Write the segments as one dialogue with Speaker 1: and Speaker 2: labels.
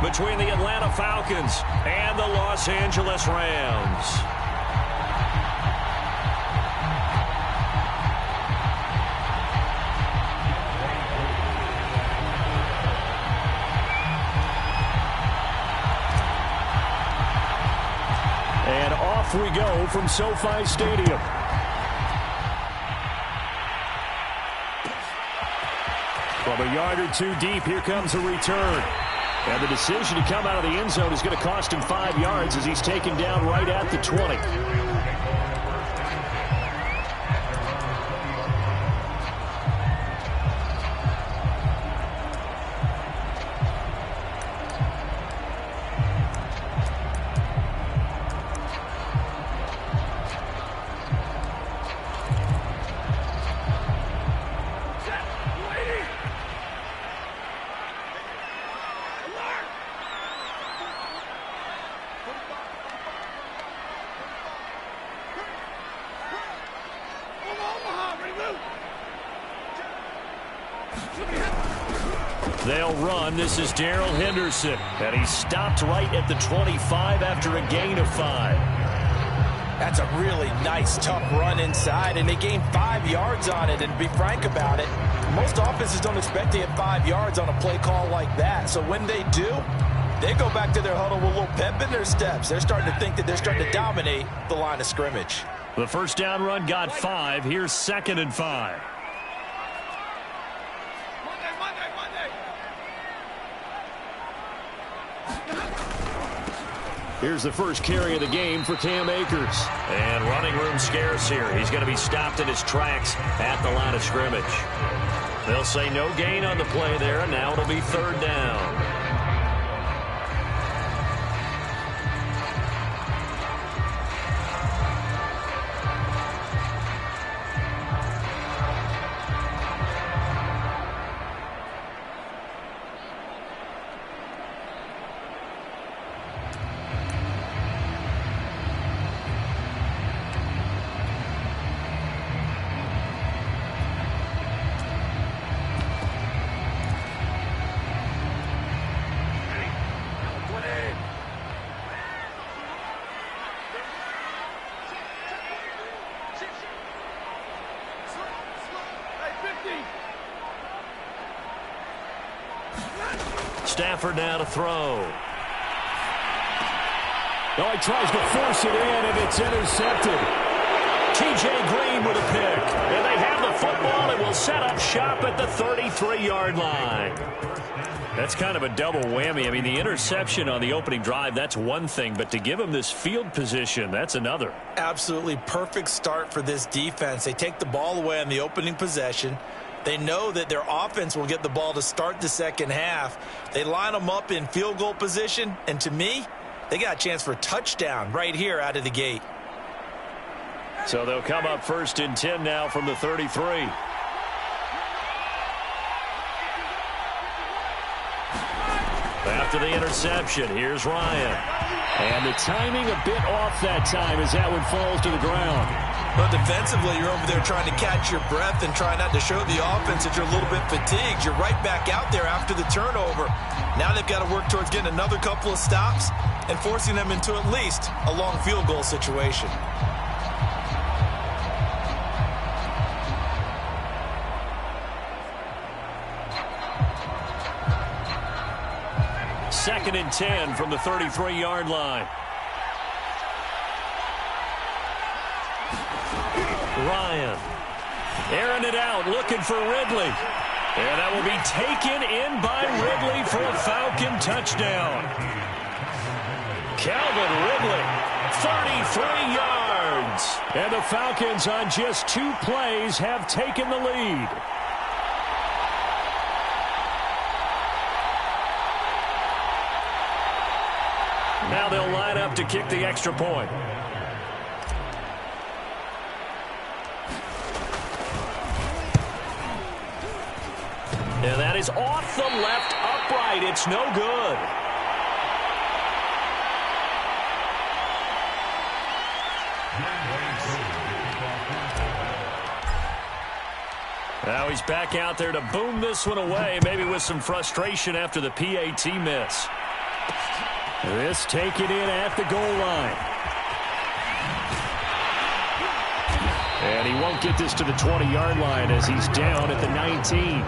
Speaker 1: between the Atlanta Falcons and the Los Angeles Rams. And off we go from SoFi Stadium. From a yard or two deep, here comes a return. And the decision to come out of the end zone is going to cost him 5 yards as he's taken down right at the 20. They'll run. This is Darrell Henderson. And he stopped right at the 25 after a gain of 5.
Speaker 2: That's a really nice, tough run inside, and they gained 5 yards on it. And to be frank about it, most offenses don't expect to get 5 yards on a play call like that. So when they do, they go back to their huddle with a little pep in their steps. They're starting to think that they're starting to dominate the line of scrimmage.
Speaker 1: The first down run got 5. Here's 2nd and 5. Here's the first carry of the game for Cam Akers. And running room scarce here. He's going to be stopped in his tracks at the line of scrimmage. They'll say no gain on the play there, and now it'll be 3rd down. Stafford now to throw.
Speaker 3: Oh, he tries to force it in, and it's intercepted.
Speaker 1: T.J. Green with a pick. And they have the football and will set up shop at the 33-yard line. That's kind of a double whammy. I mean, the interception on the opening drive, that's one thing. But to give him this field position, that's another.
Speaker 2: Absolutely perfect start for this defense. They take the ball away on the opening possession. They know that their offense will get the ball to start the second half. They line them up in field goal position, and to me, they got a chance for a touchdown right here out of the gate.
Speaker 1: So they'll come up 1st and 10 now from the 33. After the interception, here's Ryan.
Speaker 3: And the timing a bit off that time as that one falls to the ground.
Speaker 2: But defensively, you're over there trying to catch your breath and try not to show the offense that you're a little bit fatigued. You're right back out there after the turnover. Now they've got to work towards getting another couple of stops and forcing them into at least a long field goal situation.
Speaker 1: Second and 10 from the 33-yard line. Ryan airing it out, looking for Ridley. And that will be taken in by Ridley for a Falcon touchdown. Calvin Ridley, 33 yards.
Speaker 3: And the Falcons on just 2 plays have taken the lead.
Speaker 1: Now they'll line up to kick the extra point. And that is off the left upright. It's no good. Now he's back out there to boom this one away, maybe with some frustration after the PAT miss.
Speaker 3: This taken in at the goal line. And he won't get this to the 20-yard line as he's down at the 19.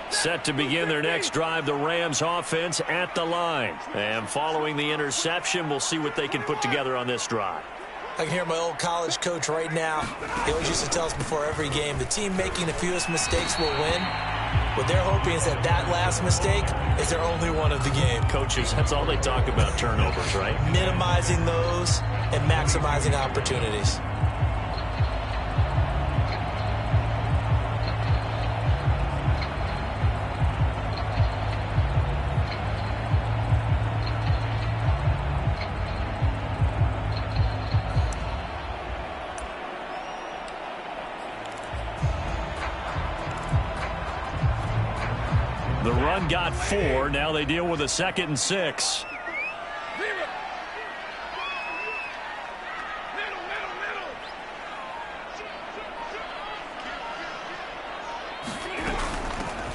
Speaker 3: Set to begin their next drive, the Rams offense at the line. And following the interception, we'll see what they can put together on this drive.
Speaker 2: I can hear my old college coach right now. He always used to tell us before every game, the team making the fewest mistakes will win. What they're hoping is that last mistake is their only one of the game.
Speaker 1: Coaches, that's all they talk about, turnovers, right?
Speaker 2: Minimizing those and maximizing opportunities.
Speaker 1: The run got 4. Now they deal with a 2nd and 6.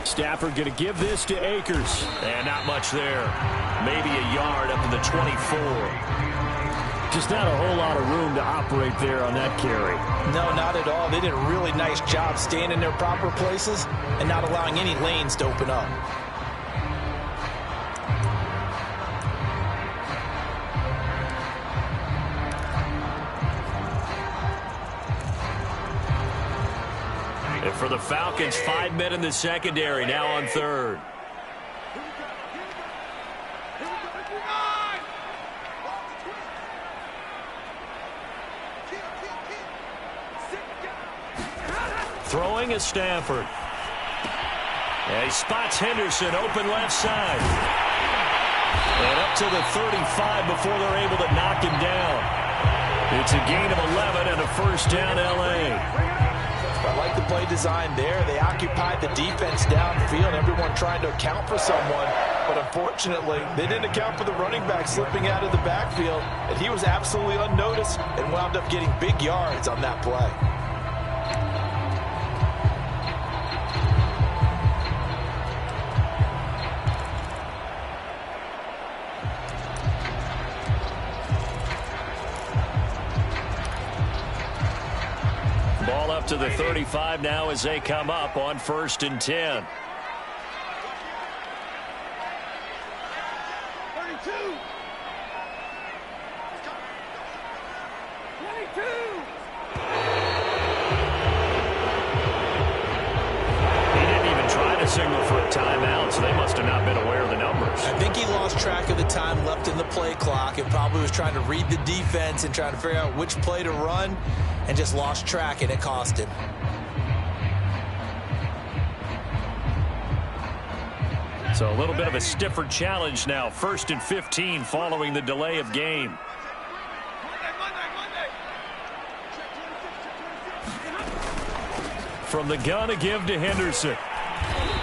Speaker 3: Stafford going to give this to Akers.
Speaker 1: And not much there. Maybe a yard up to the 24.
Speaker 3: Just not a whole lot of room to operate there on that carry.
Speaker 2: No, not at all. They did a really nice job staying in their proper places and not allowing any lanes to open up.
Speaker 1: And for the Falcons, 5 men in the secondary, now on 3rd. Throwing is Stafford. And he spots Henderson, open left side. And up to the 35 before they're able to knock him down. It's a gain of 11 and a first down, L.A.
Speaker 2: I like the play design there. They occupied the defense downfield, everyone trying to account for someone. But unfortunately, they didn't account for the running back slipping out of the backfield. And he was absolutely unnoticed and wound up getting big yards on that play.
Speaker 1: Ball up to the 35 now as they come up on 1st and 10.
Speaker 4: 32. 22.
Speaker 1: He didn't even try to signal for a timeout, so they must have not been aware of the numbers.
Speaker 2: I think he lost track of the time left in the play clock and probably was trying to read the defense and trying to figure out which play to run and just lost track, and it cost him.
Speaker 1: So a little bit of a stiffer challenge now. 1st and 15 following the delay of game. From the gun, a give to Henderson.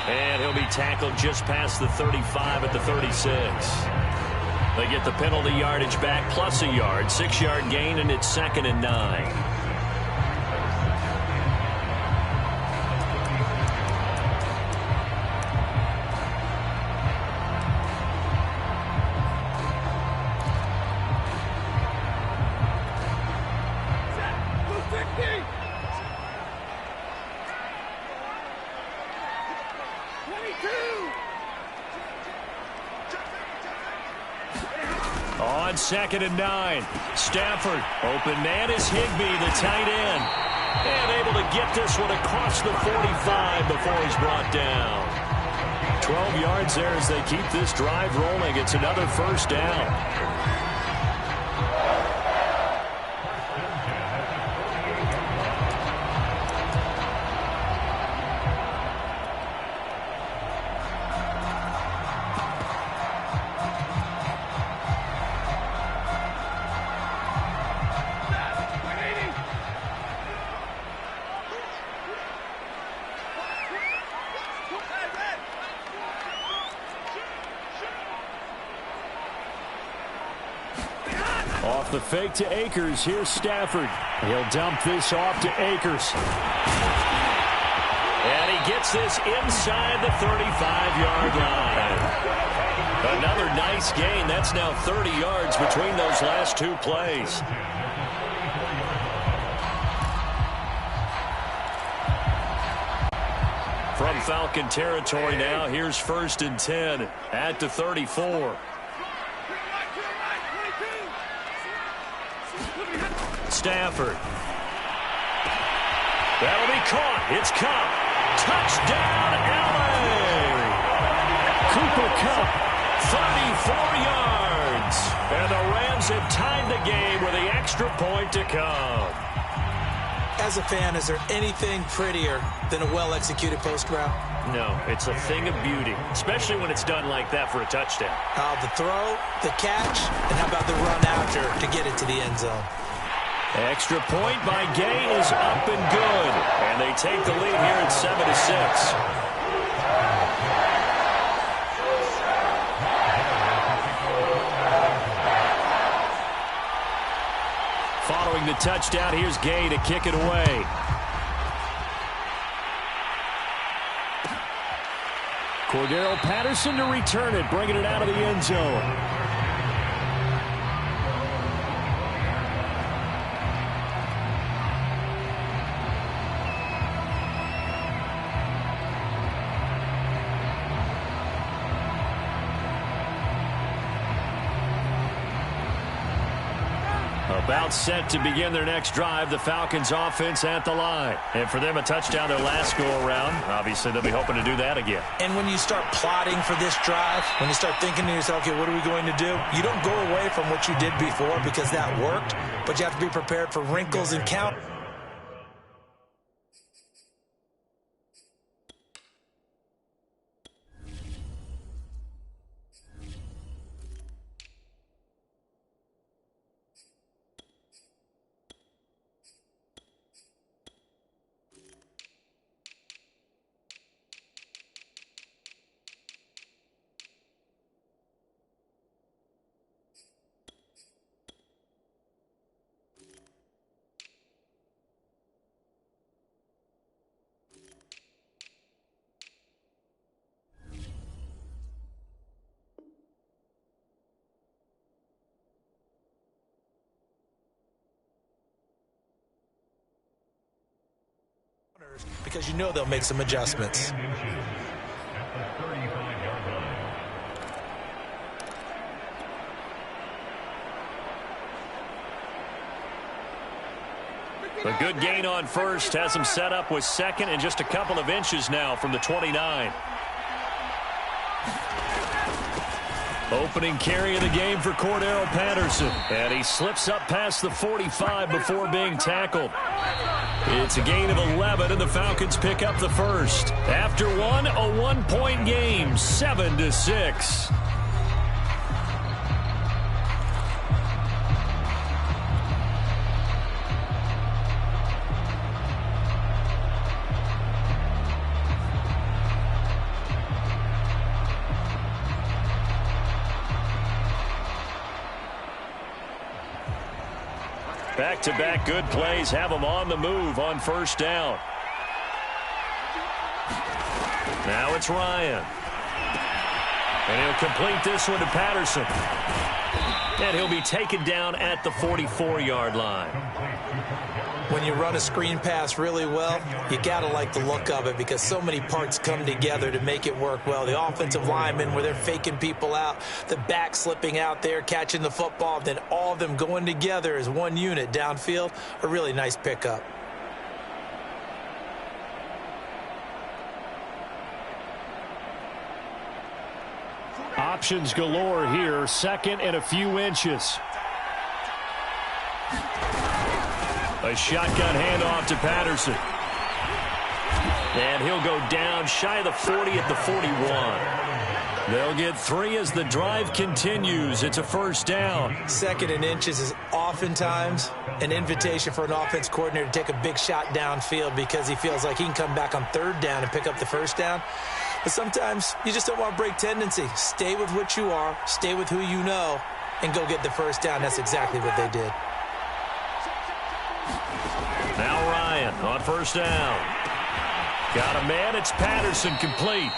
Speaker 1: And he'll be tackled just past the 35 at the 36. They get the penalty yardage back plus a yard. 6-yard gain, and it's 2nd and 9. On 2nd and 9, Stafford, open man is Higbee, the tight end. And able to get this one across the 45 before he's brought down. 12 yards there as they keep this drive rolling. It's another first down. Off the fake to Akers. Here's Stafford. He'll dump this off to Akers. And he gets this inside the 35-yard line. Another nice gain. That's now 30 yards between those last two plays. From Falcon territory now, here's 1st and 10 at the 34. Stafford. That'll be caught. It's Kupp. Touchdown, L.A. Cooper Kupp, 34 yards. And the Rams have tied the game with the extra point to come.
Speaker 2: As a fan, is there anything prettier than a well-executed post route?
Speaker 1: No, it's a thing of beauty, especially when it's done like that for a touchdown.
Speaker 2: The throw, the catch, and how about the run after to get it to the end zone?
Speaker 1: Extra point by Gay is up and good. And they take the lead here at 7-6. Following the touchdown, here's Gay to kick it away. Cordero Patterson to return it, bringing it out of the end zone. About set to begin their next drive, the Falcons offense at the line. And for them, a touchdown their last go-around. Obviously, they'll be hoping to do that again.
Speaker 2: And when you start plotting for this drive, when you start thinking to yourself, okay, what are we going to do? You don't go away from what you did before because that worked, but you have to be prepared for wrinkles and count. Because you know they'll make some adjustments.
Speaker 1: A good gain on first has him set up with second and just a couple of inches now from the 29. Opening carry of the game for Cordero Patterson. And he slips up past the 45 before being tackled. It's a gain of 11, and the Falcons pick up the first. After one, a one-point game, 7-6. Back-to-back good plays have them on the move on first down. Now it's Ryan. And he'll complete this one to Patterson. And he'll be taken down at the 44-yard line.
Speaker 2: When you run a screen pass really well, you got to like the look of it because so many parts come together to make it work well. The offensive linemen where they're faking people out, the back slipping out there, catching the football, then all of them going together as one unit downfield, a really nice pickup.
Speaker 1: Options galore here, second and a few inches. A shotgun handoff to Patterson. And he'll go down shy of the 40 at the 41. They'll get 3 as the drive continues. It's a first down.
Speaker 2: Second and inches is oftentimes an invitation for an offense coordinator to take a big shot downfield because he feels like he can come back on third down and pick up the first down. But sometimes you just don't want to break tendency. Stay with what you are. Stay with who you know. and go get the first down. That's exactly what they did.
Speaker 1: Now Ryan on first down. Got a man. It's Patterson, complete.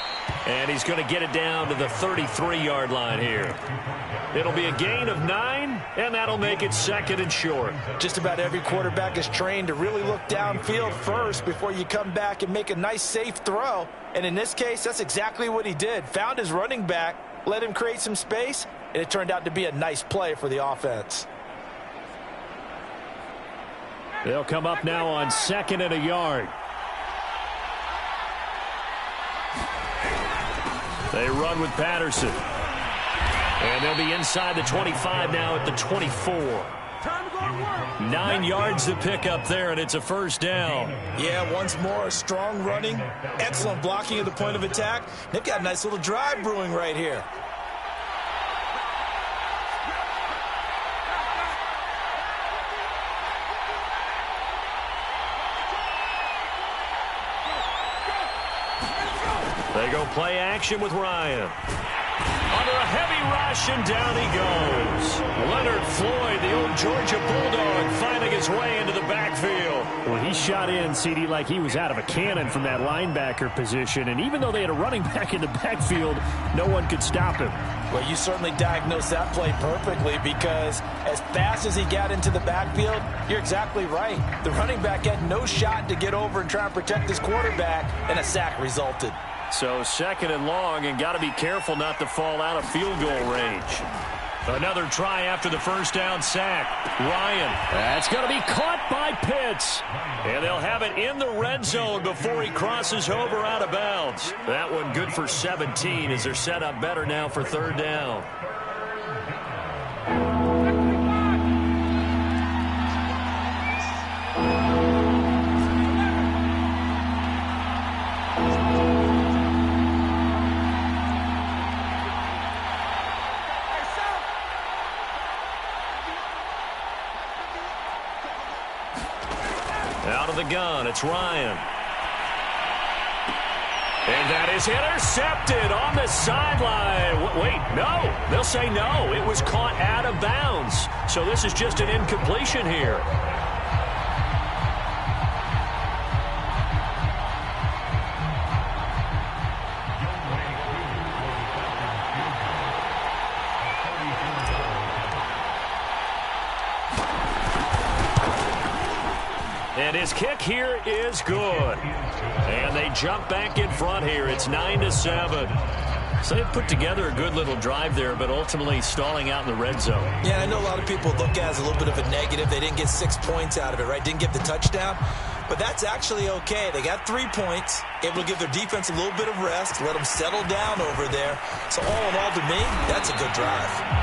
Speaker 1: And he's going to get it down to the 33-yard line here. It'll be a gain of 9, and that'll make it second and short.
Speaker 2: Just about every quarterback is trained to really look downfield first before you come back and make a nice, safe throw. And in this case, that's exactly what he did. Found his running back, let him create some space, and it turned out to be a nice play for the offense.
Speaker 1: They'll come up now on 2nd and a yard. They run with Patterson. And they'll be inside the 25 now at the 24. 9 yards to pick up there, and it's a first down.
Speaker 2: Yeah, once more, strong running, excellent blocking at the point of attack. They've got a nice little drive brewing right here.
Speaker 1: They go play action with Ryan. Under a heavy rush, and down he goes. Leonard Floyd, the old Georgia Bulldog, finding his way into the backfield.
Speaker 4: Well, he shot in, CD, like he was out of a cannon from that linebacker position. And even though they had a running back in the backfield, no one could stop him.
Speaker 2: Well, you certainly diagnosed that play perfectly, because as fast as he got into the backfield, you're exactly right. The running back had no shot to get over and try and protect his quarterback, and a sack resulted.
Speaker 1: So 2nd and long, and got to be careful not to fall out of field goal range. Another try after the first down sack. Ryan. That's going to be caught by Pitts. And they'll have it in the red zone before he crosses over out of bounds. That one good for 17 as they're set up better now for 3rd down. Out of the gun, it's Ryan. And that is intercepted on the sideline. Wait, no. They'll say no. It was caught out of bounds. So this is just an incompletion here. And his kick here is good. And they jump back in front here. It's 9-7. So they've put together a good little drive there, but ultimately stalling out in the red zone.
Speaker 2: Yeah, I know a lot of people look at it as a little bit of a negative. They didn't get 6 points out of it, right? Didn't get the touchdown. But that's actually okay. They got 3 points, able to give their defense a little bit of rest, let them settle down over there. So all in all, to me, that's a good drive.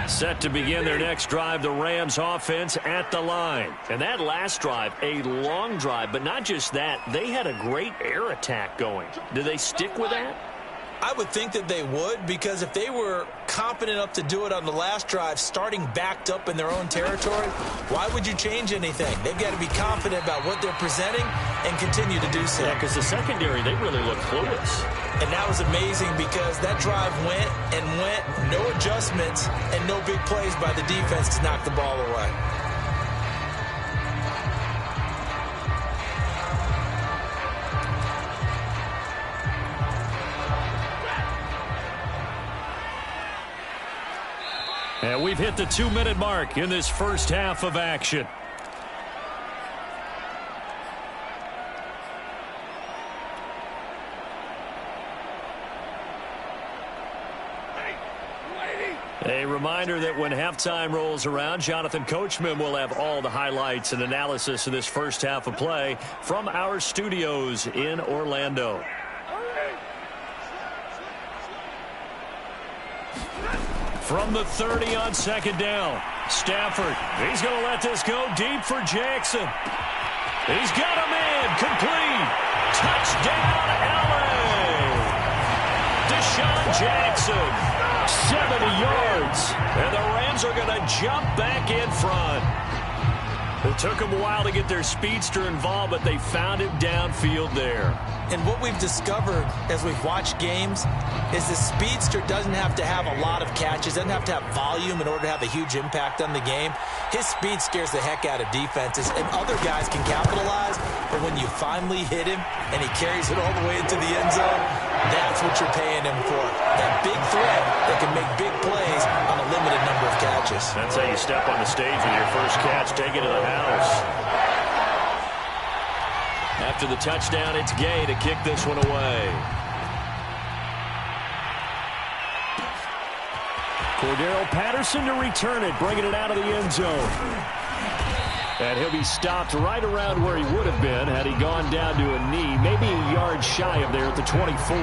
Speaker 1: Set to begin their next drive, the Rams offense at the line. And that last drive, a long drive, but not just that, they had a great air attack going. Do they stick with that?
Speaker 2: I would think that they would, because if they were confident enough to do it on the last drive, starting backed up in their own territory, why would you change anything? They've got to be confident about what they're presenting and continue to do so.
Speaker 1: Yeah, because the secondary, they really look clueless.
Speaker 2: And that was amazing, because that drive went and went, no adjustments, and no big plays by the defense to knock the ball away.
Speaker 1: And we've hit the 2-minute mark in this first half of action. A reminder that when halftime rolls around, Jonathan Coachman will have all the highlights and analysis of this first half of play from our studios in From the 30 on second down. Stafford, he's going to let this go deep for Jackson. He's got him in. Complete. Touchdown, L.A. Deshaun Jackson. 70 yards. And the Rams are going to jump back in front. It took them a while to get their speedster involved, but they found him downfield there.
Speaker 2: And what we've discovered as we've watched games is the speedster doesn't have to have a lot of catches, doesn't have to have volume in order to have a huge impact on the game. His speed scares the heck out of defenses, and other guys can capitalize, but when you finally hit him and he carries it all the way into the end zone, that's what you're paying him for. That big threat that can make big plays on a limited number of catches.
Speaker 1: That's how you step on the stage with your first catch, take it to the house. After the touchdown, it's Gay to kick this one away.
Speaker 4: Cordero Patterson to return it, bringing it out of the end zone. And he'll be stopped right around where he would have been had he gone down to a knee, maybe a yard shy of there at the 24.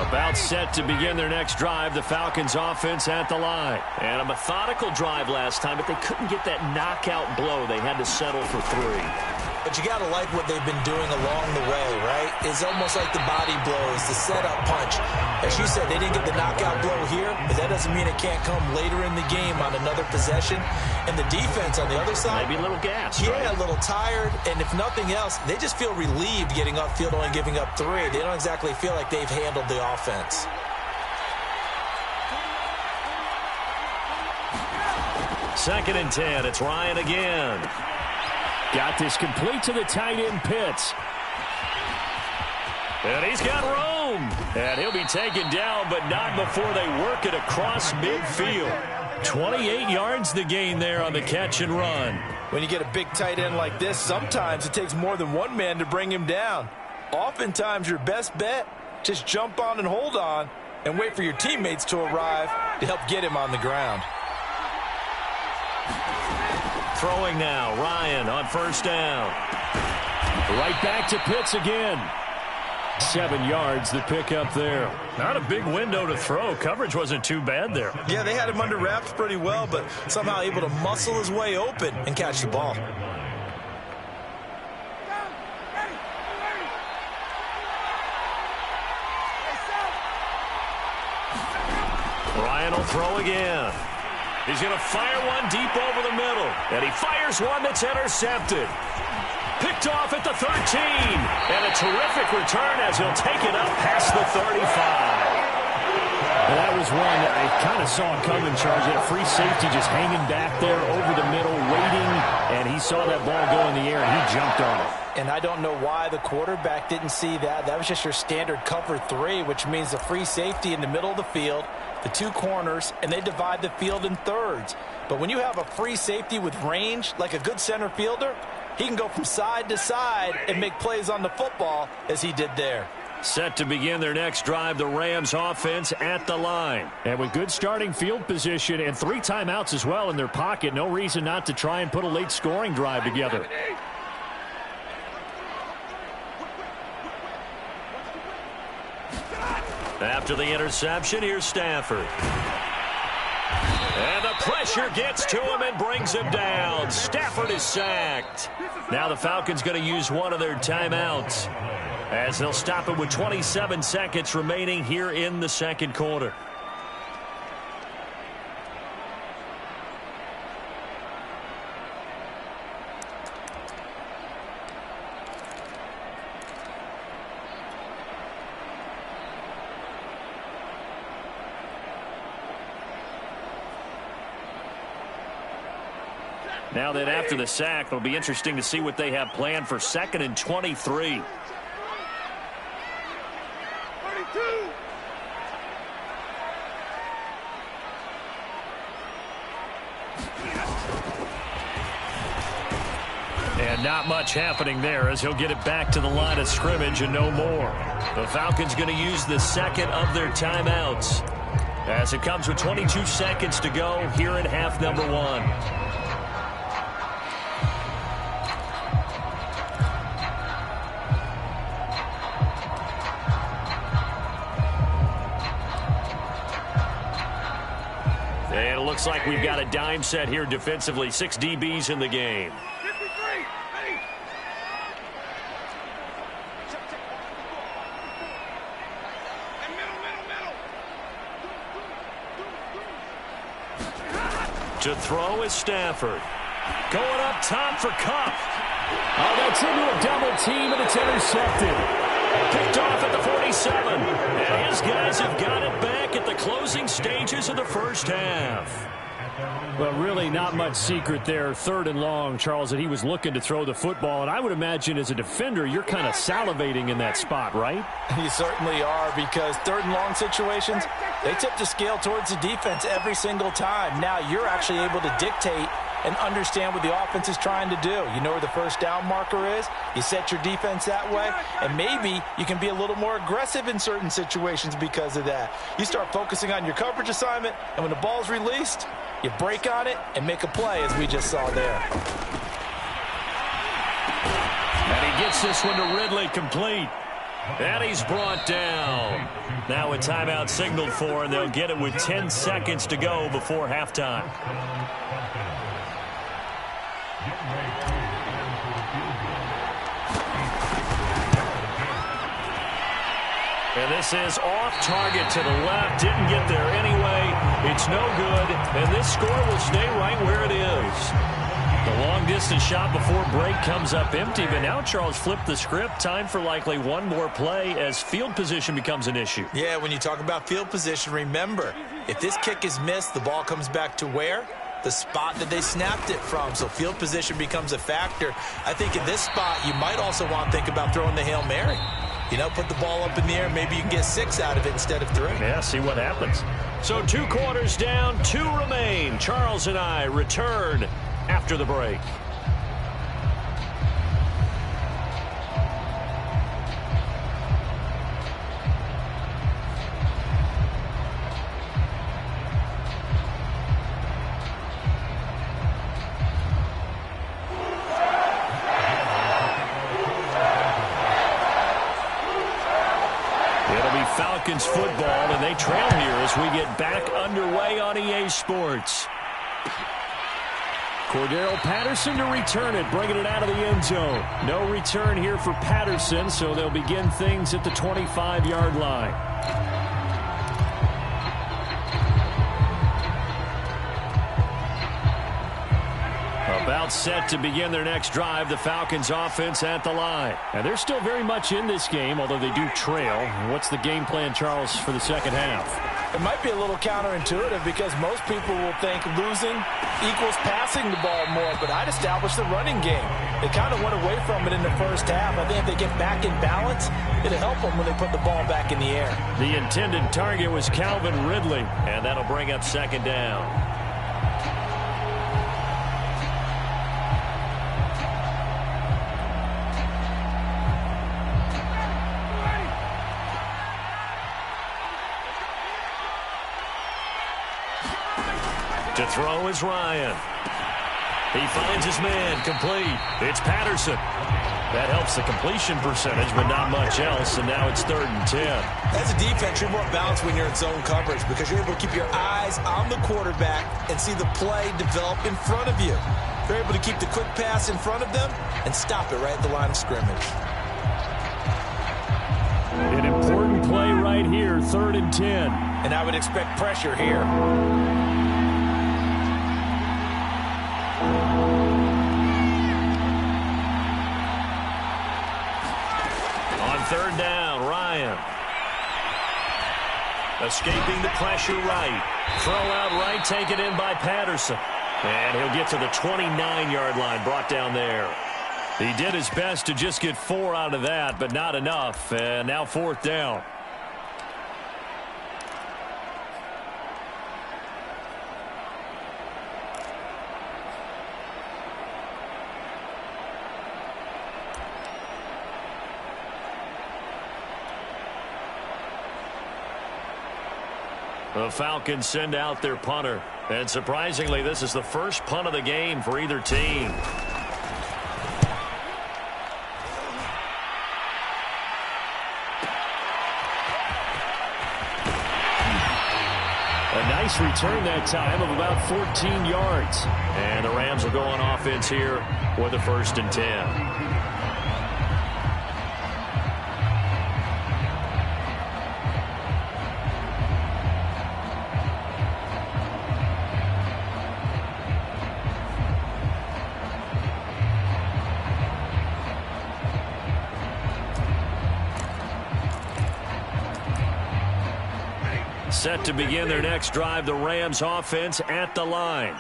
Speaker 1: About set to begin their next drive, the Falcons offense at the line. And a methodical drive last time, but they couldn't get that knockout blow. They had to settle for 3.
Speaker 2: But you got to like what they've been doing along the way, right? It's almost like the body blows, the setup punch. As you said, they didn't get the knockout blow here, but that doesn't mean it can't come later in the game on another possession. And the defense on the other side,
Speaker 1: maybe a little gas,
Speaker 2: yeah,
Speaker 1: right?
Speaker 2: A little tired. And if nothing else, they just feel relieved getting upfield, only giving up 3. They don't exactly feel like they've handled the offense.
Speaker 1: Second and 10. It's Ryan again.
Speaker 4: Got this complete to the tight end Pitts.
Speaker 1: And he's got room. And he'll be taken down, but not before they work it across midfield. 28 yards the gain there on the catch and run.
Speaker 2: When you get a big tight end like this, sometimes it takes more than one man to bring him down. Oftentimes your best bet, just jump on and hold on and wait for your teammates to arrive to help get him on the ground.
Speaker 1: Throwing now, Ryan on first down.
Speaker 4: Right back to Pitts again. 7 yards, the pickup there.
Speaker 1: Not a big window to throw. Coverage wasn't too bad there.
Speaker 2: Yeah, they had him under wraps pretty well, but somehow able to muscle his way open and catch the ball.
Speaker 1: Ryan will throw again. He's going to fire one deep over the middle. And he fires one that's intercepted. Picked off at the 13. And a terrific return as he'll take it up past the 35.
Speaker 4: And that was one that I kind of saw coming, Charles. That free safety just hanging back there over the middle, waiting. And he saw that ball go in the air, and he jumped on it.
Speaker 2: And I don't know why the quarterback didn't see that. That was just your standard cover 3, which means the free safety in the middle of the field, the 2 corners, and they divide the field in thirds. But when you have a free safety with range, like a good center fielder, he can go from side to side and make plays on the football as he did there.
Speaker 1: Set to begin their next drive, the Rams offense at the line.
Speaker 4: And with good starting field position and 3 timeouts as well in their pocket, no reason not to try and put a late scoring drive together.
Speaker 1: After the interception, here's Stafford. And the pressure gets to him and brings him down. Stafford is sacked. Now the Falcons going to use one of their timeouts as they'll stop it with 27 seconds remaining here in the second quarter. Now then, after the sack, it'll be interesting to see what they have planned for 2nd and 23. And not much happening there as he'll get it back to the line of scrimmage and no more. The Falcons going to use the second of their timeouts as it comes with 22 seconds to go here in half number 1. looks like we've got a dime set here defensively. 6 DBs in the game. To throw is Stafford. Going up top for Cup.
Speaker 4: Oh, that's into a double team, and it's intercepted.
Speaker 1: Picked off at the 47. And his guys have got it back at the closing stages of the first half.
Speaker 4: Well, really not much secret there. 3rd and long, Charles, that he was looking to throw the football. And I would imagine as a defender, you're kind of salivating in that spot, right?
Speaker 2: You certainly are, because 3rd and long situations, they tip the scale towards the defense every single time. Now you're actually able to dictate and understand what the offense is trying to do. You know where the first down marker is. You set your defense that way, and maybe you can be a little more aggressive in certain situations because of that. You start focusing on your coverage assignment, and when the ball's released, you break on it and make a play, as we just saw there.
Speaker 1: And he gets this one to Ridley, complete. And he's brought down. Now a timeout signaled for, and they'll get it with 10 seconds to go before halftime. And this is off target to the left. Didn't get there anyway. It's no good. And this score will stay right where it is. The long-distance shot before break comes up empty. But now Charles flipped the script. Time for likely one more play as field position becomes an issue.
Speaker 2: Yeah, when you talk about field position, remember, if this kick is missed, the ball comes back to where? The spot that they snapped it from. So field position becomes a factor. I think in this spot, you might also want to think about throwing the Hail Mary. You know, put the ball up in the air. Maybe you can get 6 out of it instead of 3.
Speaker 1: Yeah, see what happens. So 2 quarters down, 2 remain. Charles and I return after the break. Falcons football, and they trail here as we get back underway on EA Sports.
Speaker 4: Cordero Patterson to return it, bringing it out of the end zone. No return here for Patterson, so they'll begin things at the 25-yard line.
Speaker 1: About set to begin their next drive, the Falcons offense at the line.
Speaker 4: And they're still very much in this game, although they do trail. What's the game plan, Charles, for the second half?
Speaker 2: It might be a little counterintuitive because most people will think losing equals passing the ball more, but I'd establish the running game. They kind of went away from it in the first half. I think if they get back in balance, it'll help them when they put the ball back in the air.
Speaker 1: The intended target was Calvin Ridley, and that'll bring up second down. To throw is Ryan. He finds his man, complete. It's Patterson. That helps the completion percentage, but not much else, and now it's 3rd and 10.
Speaker 2: As a defense, you're more balanced when you're in zone coverage because you're able to keep your eyes on the quarterback and see the play develop in front of you. You're able to keep the quick pass in front of them and stop it right at the line of scrimmage.
Speaker 4: An important play right here, 3rd and 10.
Speaker 2: And I would expect pressure here.
Speaker 1: On 3rd down, Ryan. Escaping the pressure right. Throw out right, taken in by Patterson. And he'll get to the 29-yard line, brought down there. He did his best to just get 4 out of that, but not enough. And now 4th down. The Falcons send out their punter. And surprisingly, this is the first punt of the game for either team. A
Speaker 4: nice return that time of about 14 yards.
Speaker 1: And the Rams will go on offense here with a 1st and 10. Set to begin their next drive, the Rams offense at the line.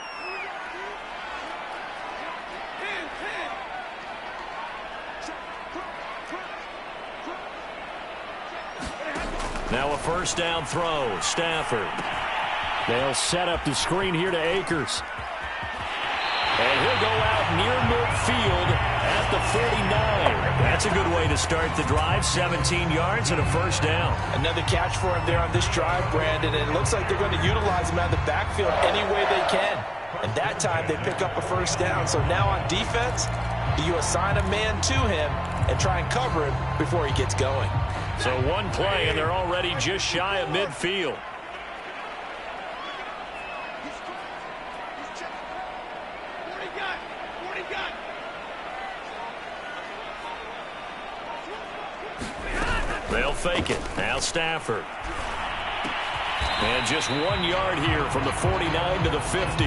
Speaker 1: Now a 1st down throw, Stafford.
Speaker 4: They'll set up the screen here to Akers.
Speaker 1: And he'll go out near midfield at the 49. That's a good way to start the drive. 17 yards and a 1st down.
Speaker 2: Another catch for him there on this drive, Brandon. And it looks like they're going to utilize him out of the backfield any way they can. And that time they pick up a 1st down. So now on defense, do you assign a man to him and try and cover him before he gets going?
Speaker 1: So one play, and they're already just shy of midfield. They'll fake it. Now Stafford. And just 1 yard here from the 49 to the 50.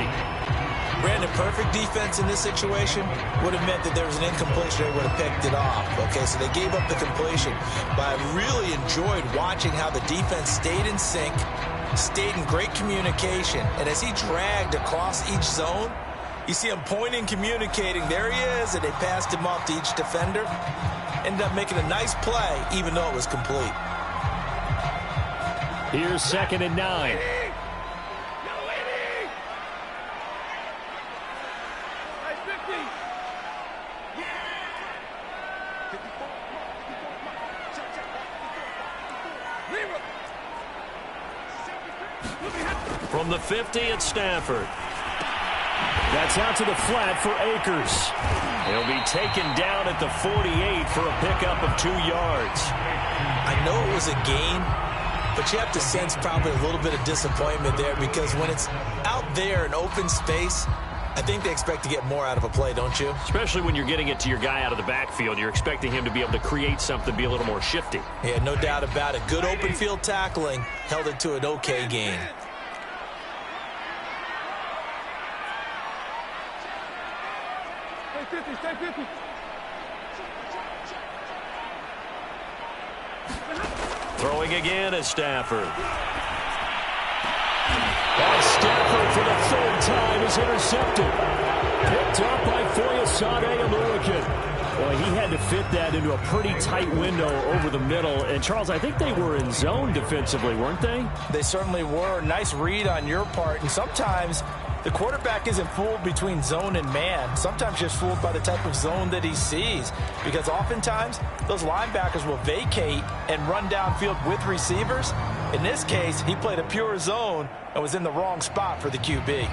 Speaker 2: Brandon, perfect defense in this situation would have meant that there was an incompletion. They would have picked it off. Okay, so they gave up the completion. But I really enjoyed watching how the defense stayed in sync, stayed in great communication. And as he dragged across each zone, you see him pointing, communicating. There he is, and they passed him off to each defender. Ended up making a nice play, even though it was complete.
Speaker 4: Here's 2nd and 9.
Speaker 1: From the 50 at Stafford.
Speaker 4: That's out to the flat for Akers.
Speaker 1: He'll be taken down at the 48 for a pickup of 2 yards.
Speaker 2: I know it was a gain, but you have to sense probably a little bit of disappointment there, because when it's out there in open space, I think they expect to get more out of a play, don't you?
Speaker 1: Especially when you're getting it to your guy out of the backfield. You're expecting him to be able to create something, be a little more shifty.
Speaker 2: Yeah, no doubt about it. Good open field tackling held it to an okay gain.
Speaker 5: Stay 50.
Speaker 1: Throwing again is Stafford.
Speaker 4: And Stafford for the 3rd time is intercepted. Picked up by Foyesade Aluakin. Well, he had to fit that into a pretty tight window over the middle. And, Charles, I think they were in zone defensively, weren't they?
Speaker 2: They certainly were. Nice read on your part. And sometimes the quarterback isn't fooled between zone and man. Sometimes just fooled by the type of zone that he sees. Because oftentimes, those linebackers will vacate and run downfield with receivers. In this case, he played a pure zone and was in the wrong spot for the QB.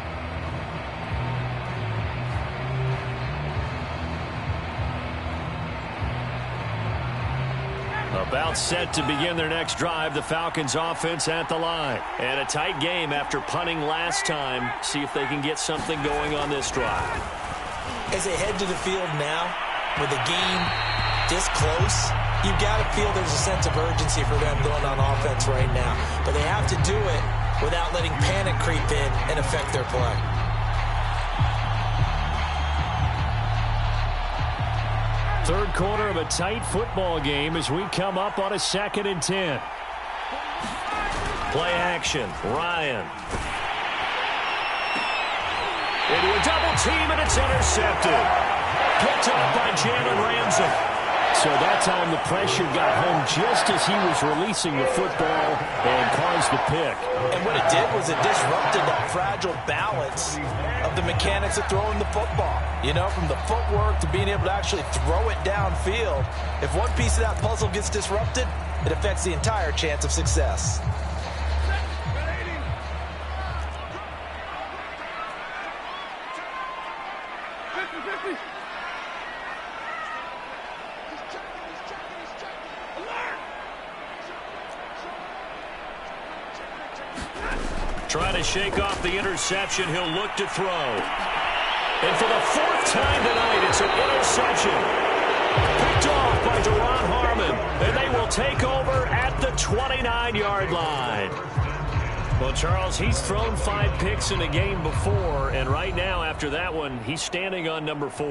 Speaker 1: About set to begin their next drive, the Falcons offense at the line. And a tight game after punting last time. See if they can get something going on this drive.
Speaker 2: As they head to the field now, with the game this close, you've got to feel there's a sense of urgency for them going on offense right now. But they have to do it without letting panic creep in and affect their play.
Speaker 4: Third quarter of a tight football game as we come up on a 2nd and 10.
Speaker 1: Play action. Ryan. Into a double team, and it's intercepted. Picked up by Jalen Ramsey.
Speaker 4: So that time the pressure got home just as he was releasing the football and caused the pick.
Speaker 2: And what it did was it disrupted that fragile balance of the mechanics of throwing the football. You know, from the footwork to being able to actually throw it downfield. If one piece of that puzzle gets disrupted, it affects the entire chance of success.
Speaker 1: Trying to shake off the interception. He'll look to throw. And for the fourth time tonight, it's an interception. Picked off by Duron Harmon. And they will take over at the 29-yard line. Well, Charles, he's thrown 5 picks in a game before, and right now, after that one, he's standing on number 4.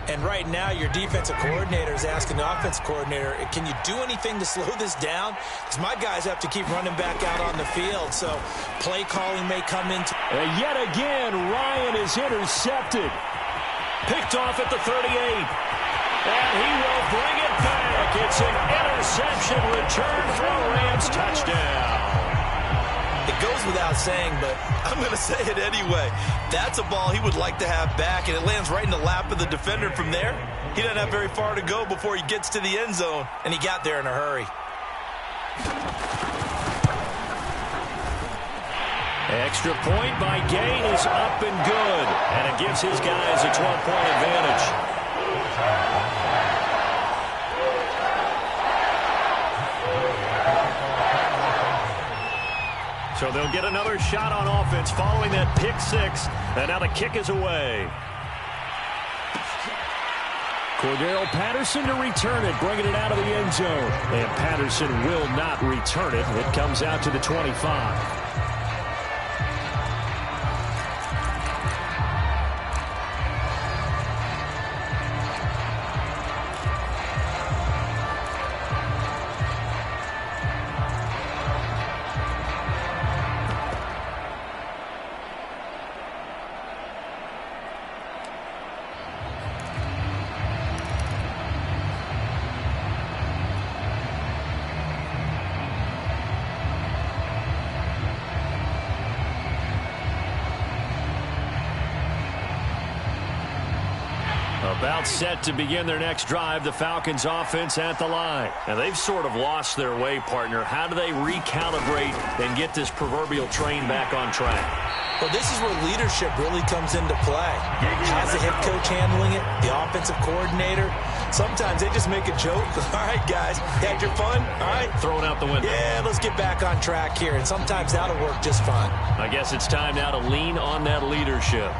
Speaker 2: And right now, your defensive coordinator is asking the offensive coordinator, can you do anything to slow this down? Because my guys have to keep running back out on the field, so play calling may come into...
Speaker 4: And yet again, Ryan is intercepted.
Speaker 1: Picked off at the 38. And he will bring it back. It's an interception return for a Rams touchdown.
Speaker 2: It goes without saying, but I'm going to say it anyway. That's a ball he would like to have back, and it lands right in the lap of the defender from there. He doesn't have very far to go before he gets to the end zone, and he got there in a hurry.
Speaker 1: Extra point by Gain is up and good, and it gives his guys a 12-point advantage. So they'll get another shot on offense following that pick 6. And now the kick is away.
Speaker 4: Cordero Patterson to return it, bringing it out of the end zone. And Patterson will not return it. It comes out to the 25.
Speaker 1: About set to begin their next drive, the Falcons offense at the line. And they've sort of lost their way, partner. How do they recalibrate and get this proverbial train back on track?
Speaker 2: Well, this is where leadership really comes into play. How's the head coach handling it? The offensive coordinator? Sometimes they just make a joke. All right, guys, had your fun? All right.
Speaker 1: Thrown out the window.
Speaker 2: Yeah, let's get back on track here. And sometimes that'll work just fine.
Speaker 1: I guess it's time now to lean on that leadership.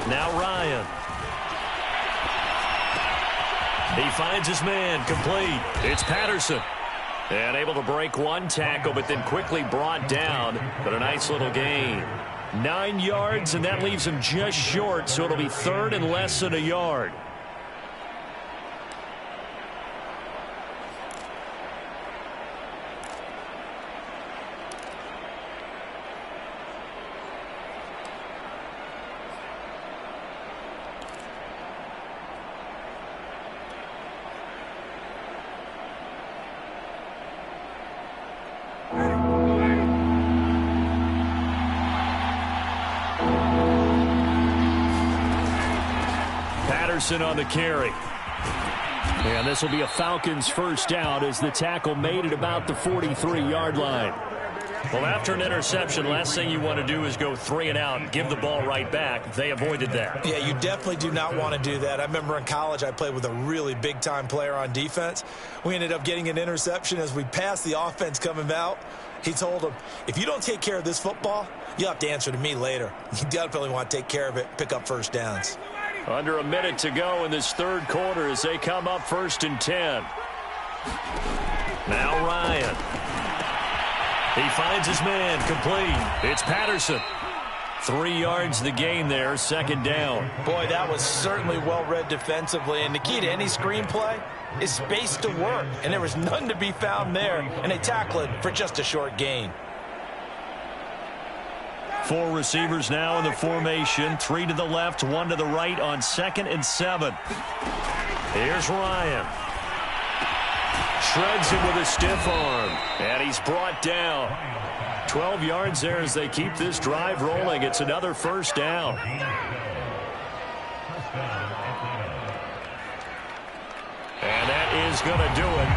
Speaker 1: Now Ryan. He finds his man, complete. It's Patterson. And able to break one tackle, but then quickly brought down. But a nice little gain. 9 yards, and that leaves him just short, so it'll be 3rd and less than a yard. On the carry. And this will be a Falcons first down as the tackle made at about the 43-yard line. Well, after an interception, last thing you want to do is go 3 and out and give the ball right back. They avoided that.
Speaker 2: Yeah, you definitely do not want to do that. I remember in college I played with a really big-time player on defense. We ended up getting an interception as we passed the offense coming out. He told him, if you don't take care of this football, you'll have to answer to me later. You definitely want to take care of it, pick up first downs.
Speaker 1: Under a minute to go in this third quarter as they come up 1st and 10. Now Ryan. He finds his man, complete. It's Patterson. 3 yards the gain there, 2nd down.
Speaker 2: Boy, that was certainly well-read defensively, and the key to any screenplay is space to work, and there was none to be found there, and they tackle it for just a short gain.
Speaker 1: 4 receivers now in the formation. 3 to the left, 1 to the right on 2nd and 7. Here's Ryan. Shreds him with a stiff arm. And he's brought down. 12 yards there as they keep this drive rolling. It's another first down. And that is going to do it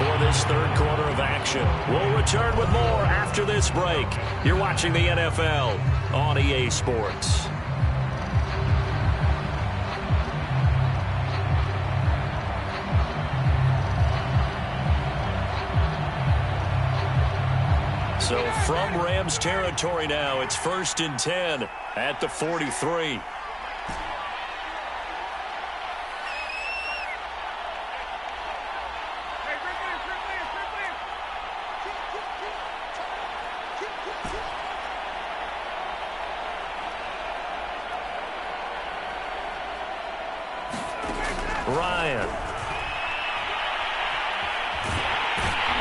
Speaker 1: for this third quarter of action. We'll return with more after this break. You're watching the NFL on EA Sports. So from Rams territory now, it's 1st and 10 at the 43. Ryan.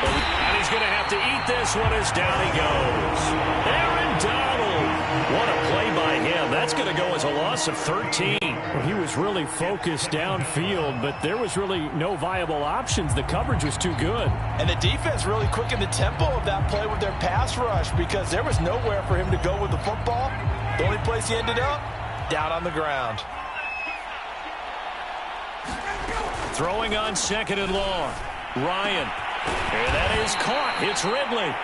Speaker 1: And he's going to have to eat this one as down he goes. Aaron Donald. What a play by him. That's going to go as a loss of 13.
Speaker 4: Well, he was really focused downfield, but there was really no viable options. The coverage was too good.
Speaker 2: And the defense really quickened the tempo of that play with their pass rush because there was nowhere for him to go with the football. The only place he ended up, down on the ground.
Speaker 1: Throwing on 2nd and long. Ryan. And that is caught. It's Ridley.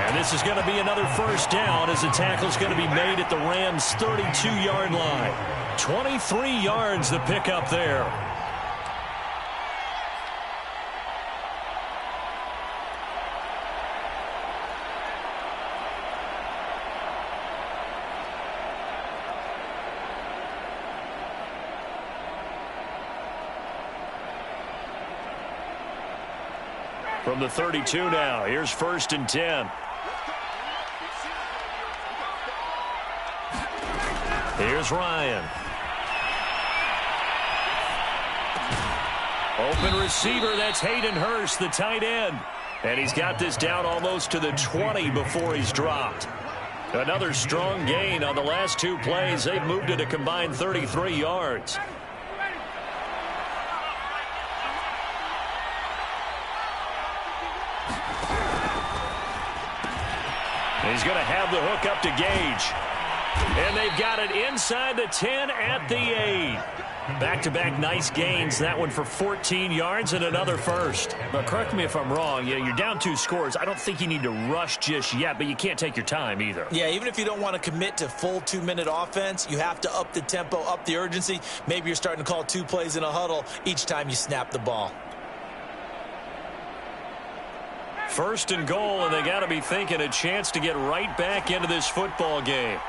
Speaker 1: And this is going to be another first down as the tackle's going to be made at the Rams' 32-yard line. 23 yards the pickup there. From the 32 now, here's 1st and 10. Here's Ryan. Open receiver, that's Hayden Hurst, the tight end. And he's got this down almost to the 20 before he's dropped. Another strong gain on the last 2 plays. They've moved it a combined 33 yards. He's going to have the hook up to Gage. And they've got it inside the 10 at the 8. Back-to-back nice gains. That one for 14 yards and another first. But correct me if I'm wrong. You're down 2 scores. I don't think you need to rush just yet, but you can't take your time either.
Speaker 2: Yeah, even if you don't want to commit to full 2-minute offense, you have to up the tempo, up the urgency. Maybe you're starting to call 2 plays in a huddle each time you snap the ball.
Speaker 1: 1st and goal, and they got to be thinking a chance to get right back into this football game.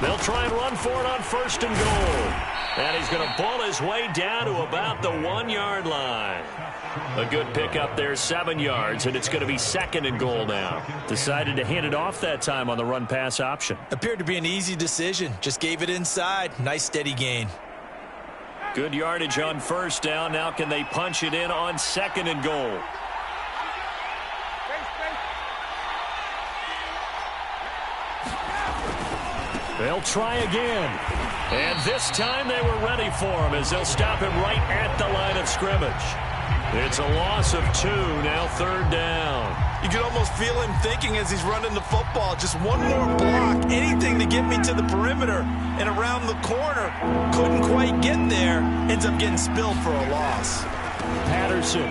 Speaker 1: They'll try and run for it on 1st and goal. And he's going to pull his way down to about the 1-yard line. A good pickup there, 7 yards, and it's going to be 2nd and goal now. Decided to hand it off that time on the run-pass option.
Speaker 2: Appeared to be an easy decision. Just gave it inside. Nice steady gain.
Speaker 1: Good yardage on 1st down. Now can they punch it in on 2nd and goal?
Speaker 4: They'll try again.
Speaker 1: And this time they were ready for him as they'll stop him right at the line of scrimmage. It's a loss of 2, now 3rd down.
Speaker 2: You can almost feel him thinking as he's running the football. Just one more block, anything to get me to the perimeter and around the corner. Couldn't quite get there. Ends up getting spilled for a loss.
Speaker 4: Patterson.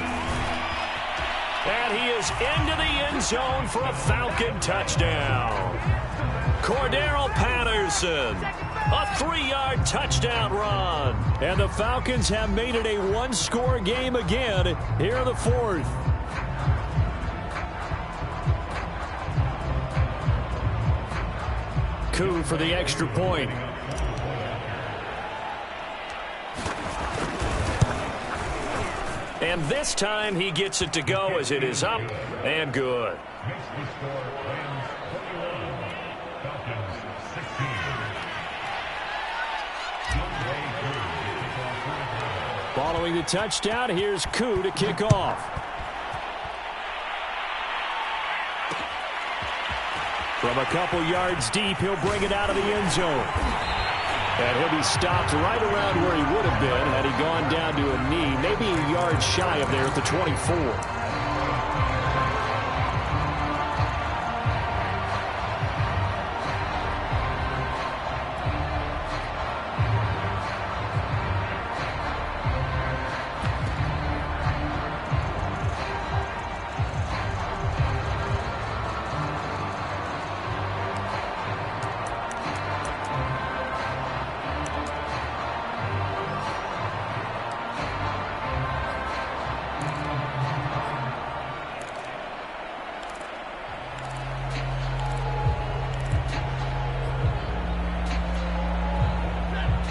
Speaker 1: And he is into the end zone for a Falcon touchdown. Cordarrelle Patterson. A 3-yard touchdown run.
Speaker 4: And the Falcons have made it a 1-score game again here in the 4th. Koo for the extra point.
Speaker 1: And this time he gets it to go as it is up and good.
Speaker 4: Following the touchdown, here's Koo to kick off. From a couple yards deep, he'll bring it out of the end zone. And he'll be stopped right around where he would have been had he gone down to a knee, maybe a yard shy of there at the 24.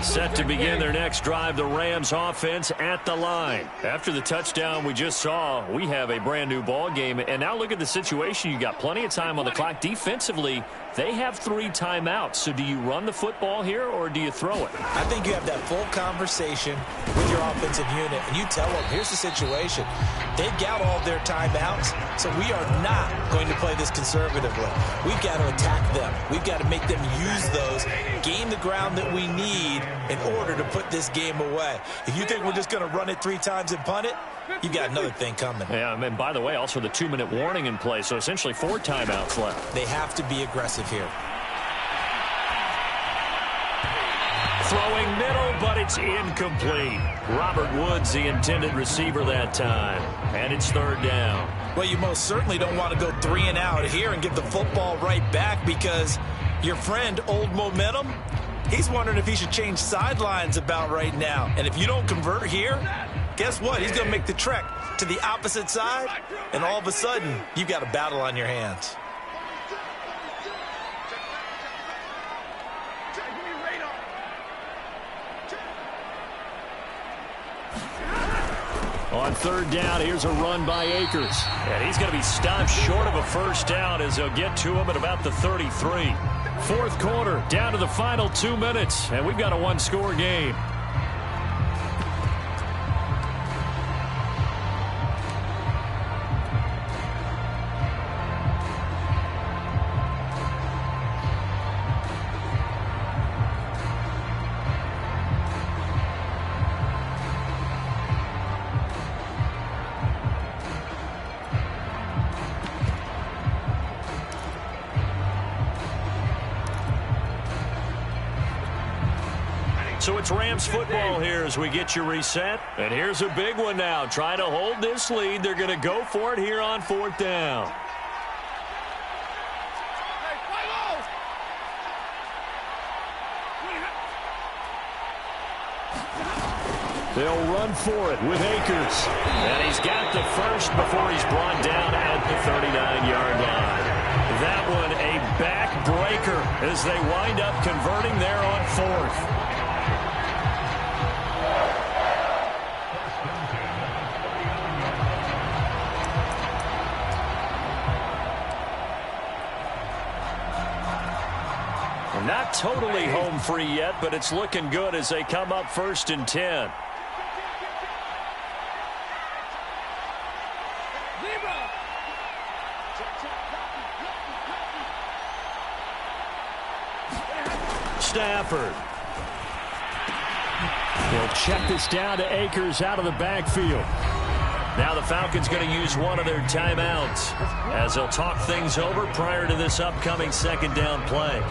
Speaker 1: Set to begin their next drive, the Rams offense at the line. After the touchdown we just saw, we have a brand new ball game. And now look at the situation. You got plenty of time on the clock. Defensively, they have 3 timeouts. So do you run the football here or do you throw it?
Speaker 2: I think you have that full conversation with your offensive unit, and you tell them, here's the situation. They've got all their timeouts, so we are not going to play this conservatively. We've got to attack them. We've got to make them use those, gain the ground that we need in order to put this game away. If you think we're just going to run it 3 times and punt it, you've got another thing coming.
Speaker 1: Yeah, and by the way, also the 2-minute warning in play, so essentially 4 timeouts left.
Speaker 2: They have to be aggressive here.
Speaker 1: Throwing middle, but it's incomplete. Robert Woods, the intended receiver that time. And it's 3rd down.
Speaker 2: Well, you most certainly don't want to go 3 and out here and give the football right back, because your friend, Old Momentum, he's wondering if he should change sidelines about right now. And if you don't convert here, guess what? He's going to make the trek to the opposite side, and all of a sudden, you've got a battle on your hands.
Speaker 4: On 3rd down, here's a run by Akers.
Speaker 1: And he's going to be stopped short of a 1st down as they'll get to him at about the 33.
Speaker 4: 4th quarter, down to the final 2 minutes, and we've got a 1-score game.
Speaker 1: So it's Rams football here as we get you reset. And here's a big one now. Trying to hold this lead. They're going to go for it here on 4th down.
Speaker 4: They'll run for it with Akers.
Speaker 1: And he's got the first before he's brought down at the 39-yard line. That one a backbreaker as they wind up converting there on 4th. Not totally home free yet, but it's looking good as they come up 1st and 10. Stafford.
Speaker 4: They'll check this down to Akers out of the backfield.
Speaker 1: Now the Falcons going to use one of their timeouts as they'll talk things over prior to this upcoming 2nd down play.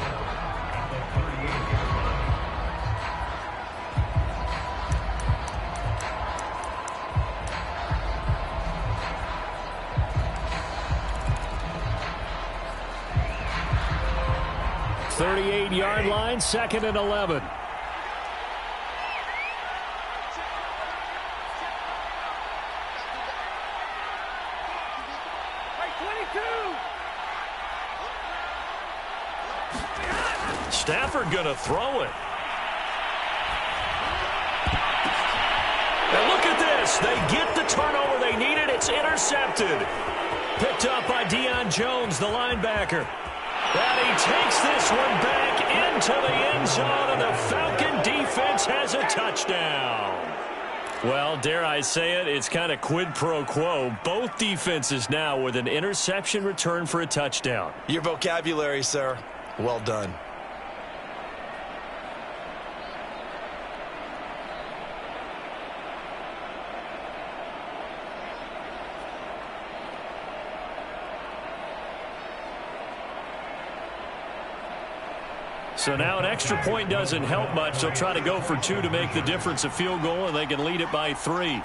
Speaker 4: Yard line, 2nd and 11.
Speaker 1: Stafford going to throw it. And look at this. They get the turnover they needed. It's intercepted. Picked up by Deion Jones, the linebacker. And he takes this one back into the end zone, and the Falcon defense has a touchdown. Well, dare I say it, it's kind of quid pro quo. Both defenses now with an interception return for a touchdown.
Speaker 2: Your vocabulary, sir. Well done.
Speaker 1: So now an extra point doesn't help much. They'll try to go for 2 to make the difference a field goal, and they can lead it by 3.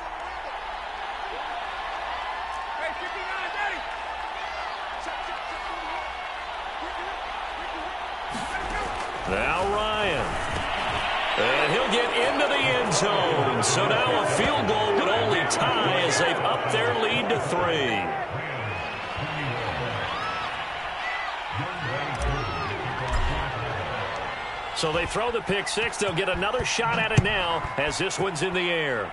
Speaker 1: Now Ryan. And he'll get into the end zone. So now a field goal would only tie as they've upped their lead to 3. So they throw the pick six. They'll get another shot at it now as this one's in the air.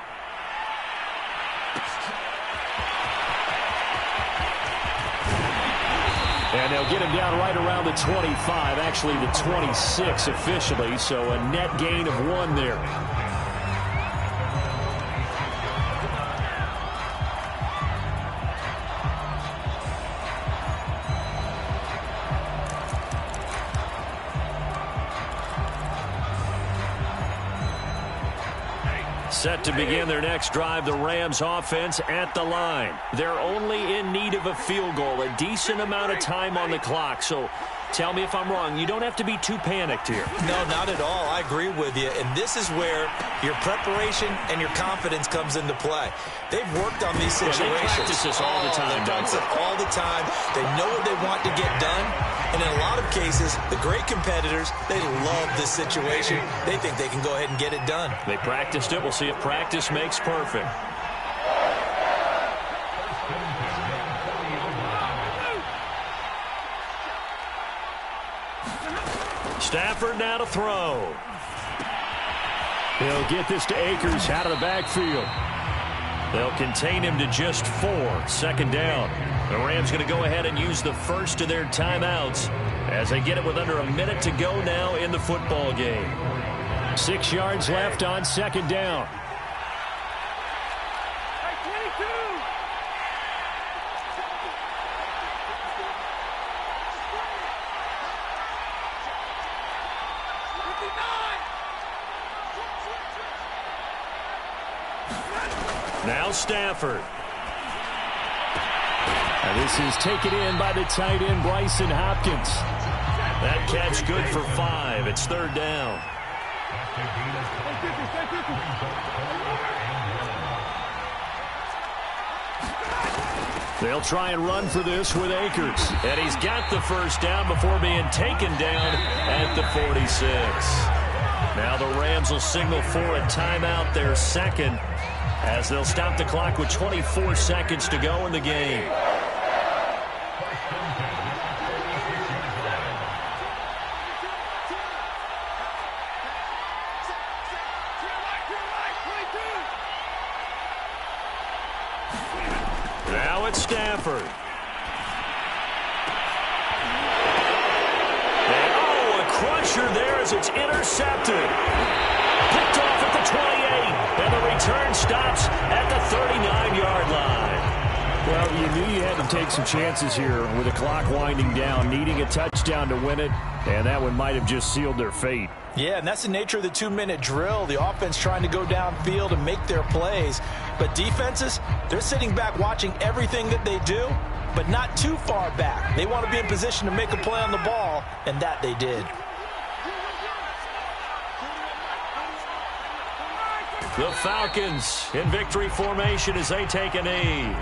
Speaker 4: And they'll get him down right around the 25, actually the 26 officially, so a net gain of 1 there.
Speaker 1: Set to begin their next drive, the Rams offense at the line. They're only in need of a field goal, a decent amount of time on the clock. So tell me if I'm wrong. You don't have to be too panicked here.
Speaker 2: No, not at all. I agree with you. And this is where your preparation and your confidence comes into play. They've worked on these situations.
Speaker 1: They practice this all the time.
Speaker 2: They practice it all the time. They know what they want to get done. And in a lot of cases, the great competitors, they love this situation. They think they can go ahead and get it done.
Speaker 1: They practiced it. We'll see if practice makes perfect. Stafford now to throw.
Speaker 4: He'll get this to Akers out of the backfield.
Speaker 1: They'll contain him to just 4. 2nd down. The Rams going to go ahead and use the first of their timeouts as they get it with under a minute to go now in the football game.
Speaker 4: 6 yards left on 2nd down.
Speaker 1: Now Stafford.
Speaker 4: And this is taken in by the tight end, Bryson Hopkins.
Speaker 1: That catch good for 5. It's 3rd down.
Speaker 4: They'll try and run for this with Akers.
Speaker 1: And he's got the 1st down before being taken down at the 46. Now the Rams will signal for a timeout, their 2nd, as they'll stop the clock with 24 seconds to go in the game. Now it's Stafford. And, a crusher there as it's intercepted. Picked off at the 28, and the return stops at the 39-yard line.
Speaker 4: Well, you knew you had to take some chances here with the clock winding down, needing a touchdown to win it, and that one might have just sealed their fate.
Speaker 2: Yeah, and that's the nature of the 2-minute drill. The offense trying to go downfield and make their plays. But defenses, they're sitting back watching everything that they do, but not too far back. They want to be in position to make a play on the ball, and that they did.
Speaker 1: The Falcons in victory formation as they take a knee.